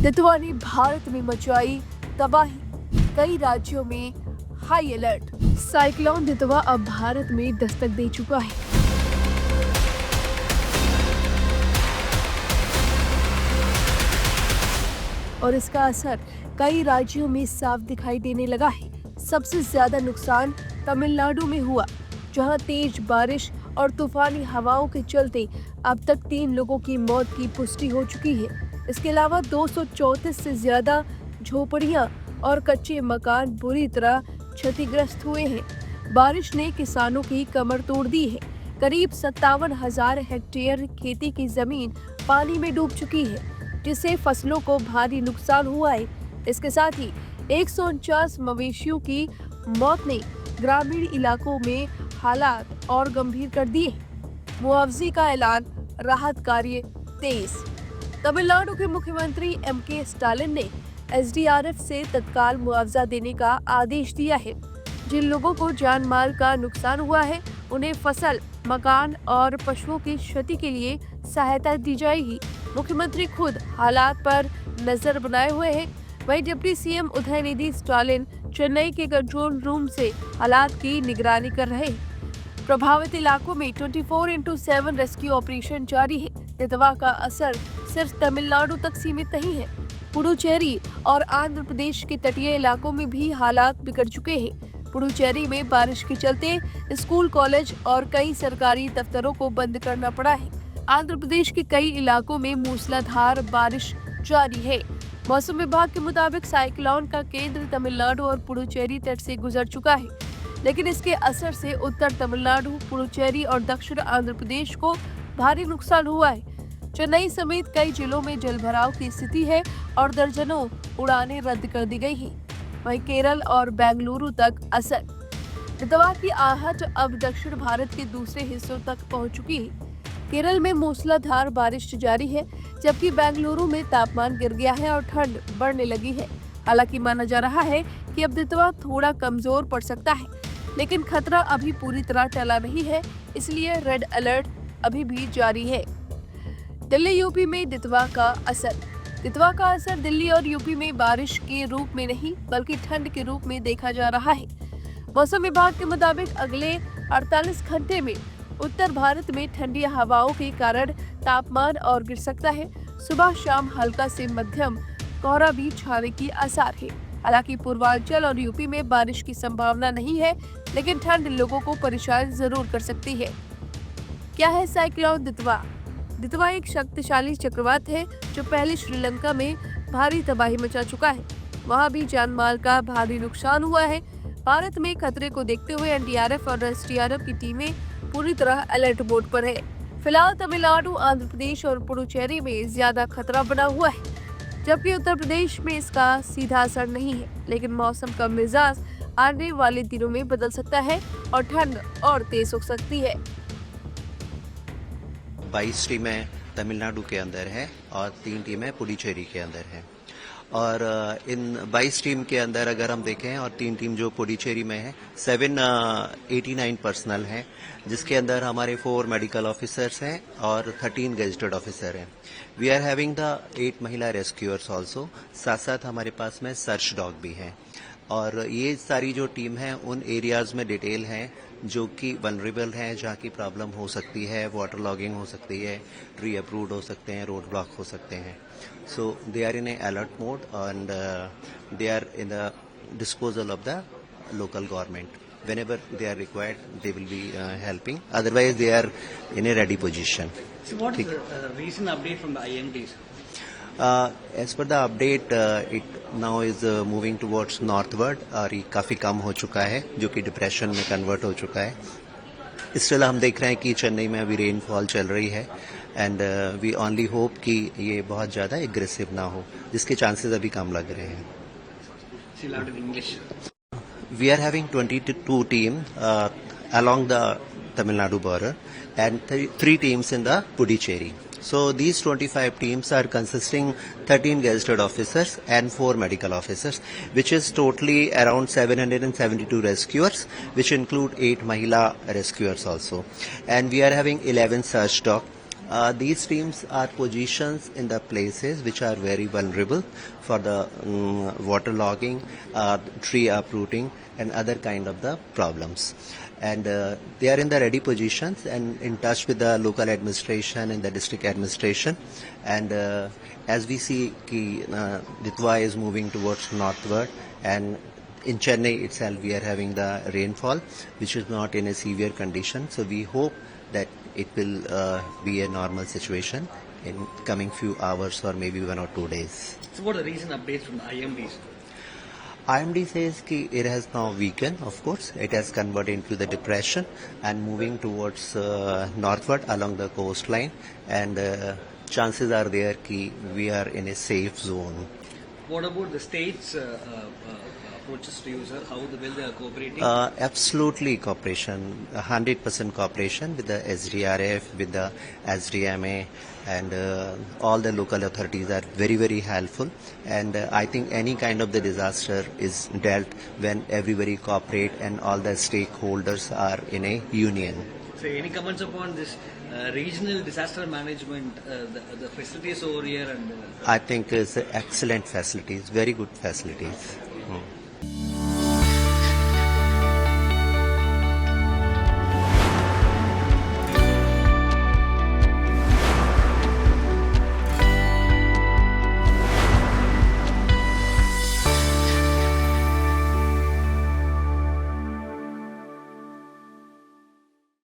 दितवा ने भारत में मचाई तबाही, कई राज्यों में हाई अलर्ट। साइक्लोन दितवा अब भारत में दस्तक दे चुका है। और इसका असर कई राज्यों में साफ दिखाई देने लगा है। सबसे ज्यादा नुकसान तमिलनाडु में हुआ, जहां तेज बारिश और तूफानी हवाओं के चलते अब तक 3 लोगों की मौत की पुष्टि हो चुकी है। इसके अलावा 234 से ज्यादा झोपड़ियां और कच्चे मकान बुरी तरह क्षतिग्रस्त हुए हैं। बारिश ने किसानों की कमर तोड़ दी है। करीब 57,000 हेक्टेयर खेती की जमीन पानी में डूब चुकी है, जिससे फसलों को भारी नुकसान हुआ है। इसके साथ ही 149 मवेशियों की मौत ने ग्रामीण इलाकों में हालात और गंभीर कर दिए। मुआवजे का ऐलान, राहत कार्य तेज। तमिलनाडु के मुख्यमंत्री एम.के. स्टालिन ने एसडीआरएफ से तत्काल मुआवजा देने का आदेश दिया है। जिन लोगों को जान माल का नुकसान हुआ है, उन्हें फसल, मकान और पशुओं की क्षति के लिए सहायता दी जाएगी। मुख्यमंत्री खुद हालात पर नजर बनाए हुए हैं। वहीं डिप्टी सीएम उदयनिधि स्टालिन चेन्नई के कंट्रोल रूम से हालात की निगरानी कर रहे हैं। प्रभावित इलाकों में 24/7 रेस्क्यू ऑपरेशन जारी है। दितवा का असर सिर्फ तमिलनाडु तक सीमित नहीं है। पुडुचेरी और आंध्र प्रदेश के तटीय इलाकों में भी हालात बिगड़ चुके हैं। पुडुचेरी में बारिश के चलते स्कूल, कॉलेज और कई सरकारी दफ्तरों को बंद करना पड़ा है। आंध्र प्रदेश के कई इलाकों में मूसलाधार बारिश जारी है। मौसम विभाग के मुताबिक साइक्लोन का केंद्र तमिलनाडु और पुडुचेरी तट से गुजर चुका है, लेकिन इसके असर से उत्तर तमिलनाडु, पुडुचेरी और दक्षिण आंध्र प्रदेश को भारी नुकसान हुआ है। चेन्नई समेत कई जिलों में जलभराव की स्थिति है और दर्जनों उड़ानें रद्द कर दी गई हैं। वहीं केरल और बेंगलुरु तक असर। दितवा की आहट अब दक्षिण भारत के दूसरे हिस्सों तक पहुंच चुकी है। केरल में मूसलाधार बारिश जारी है, जबकि बेंगलुरु में तापमान गिर गया है और ठंड बढ़ने लगी है। हालांकि माना जा रहा है कि अब दितवा थोड़ा कमजोर पड़ सकता है, लेकिन खतरा अभी पूरी तरह टला नहीं है, इसलिए रेड अलर्ट अभी भी जारी है। दिल्ली यूपी में दितवा का असर। दितवा का असर दिल्ली और यूपी में बारिश के रूप में नहीं, बल्कि ठंड के रूप में देखा जा रहा है। मौसम विभाग के मुताबिक अगले 48 घंटे में उत्तर भारत में ठंडी हवाओं के कारण तापमान और गिर सकता है। सुबह शाम हल्का से मध्यम कोहरा भी छाने की आसार है। हालांकि पूर्वांचल और यूपी में बारिश की संभावना नहीं है, लेकिन ठंड लोगों को परेशान जरूर कर सकती है। क्या है साइक्लोन दितवा? दितवा एक शक्तिशाली चक्रवात है जो पहले श्रीलंका में भारी तबाही मचा चुका है। वहां भी जान माल का भारी नुकसान हुआ है। भारत में खतरे को देखते हुए एनडीआरएफ और एसडीआरएफ की टीमें पूरी तरह अलर्ट मोड पर है। फिलहाल तमिलनाडु, आंध्र प्रदेश और पुडुचेरी में ज्यादा खतरा बना हुआ है, जबकि उत्तर प्रदेश में इसका सीधा असर नहीं है। लेकिन मौसम का मिजाज आने वाले दिनों में बदल सकता है और ठंड और तेज हो सकती है। 22 टीमें तमिलनाडु के अंदर है और 3 टीमें पुडुचेरी के अंदर है। और इन 22 टीम के अंदर अगर हम देखें और 3 टीम जो पुडुचेरी में है, 789 पर्सनल हैं, जिसके अंदर हमारे 4 मेडिकल ऑफिसर्स हैं और 13 गेजेटेड ऑफिसर हैं। वी आर हैविंग द 8 महिला रेस्क्यूअर्स ऑल्सो। साथ साथ हमारे पास में सर्च डॉग भी हैं। और ये सारी जो टीम है उन एरियाज में डिटेल हैं जो कि वनरेबल हैं, जहाँ की प्रॉब्लम हो सकती है, वाटर लॉगिंग हो सकती है, ट्री अप्रूव्ड हो सकते हैं, रोड ब्लॉक हो सकते हैं। So they are in a alert mode and they are in the disposal of the local government. Whenever they are required, they will be helping. Otherwise, they are in a ready position. So what is the recent update from the IMDs? As per the update, it now is moving towards northward और ये काफ़ी कम हो चुका है, जो कि depression में convert हो चुका है। इसलिए हम देख रहे हैं कि चेन्नई में अभी रेनफॉल चल रही है एंड वी ओनली होप कि ये बहुत ज़्यादा एग्रेसिव ना हो, जिसके चांसेस अभी कम लग रहे हैं। We are having 22 teams along the Tamil Nadu border and 3 teams in the Puducherry. So these 25 teams are consisting 13 gazetted officers and 4 medical officers, which is totally around 772 rescuers, which include 8 Mahila rescuers also. And we are having 11 search dogs These teams are positions in the places which are very vulnerable for the waterlogging, tree uprooting, and other kind of the problems. And they are in the ready positions and in touch with the local administration and the district administration. And as we see, Ditwa is moving towards northward, and in Chennai itself we are having the rainfall, which is not in a severe condition. So we hope that it will be a normal situation in coming few hours or maybe 1 or 2 days. So what are the recent updates from the IMDs? IMD says that it has now weakened, of course. It has converted into the depression and moving towards northward along the coastline. And chances are there that we are in a safe zone. What about the state's approaches to you, sir? How well they are cooperating? Absolutely cooperation, 100% cooperation with the SDRF, with the SDMA, and all the local authorities are very, very helpful. And I think any kind of the disaster is dealt when everybody cooperate and all the stakeholders are in a union. So any comments upon this regional disaster management, the facilities over here? And I think it's excellent facilities, very good facilities.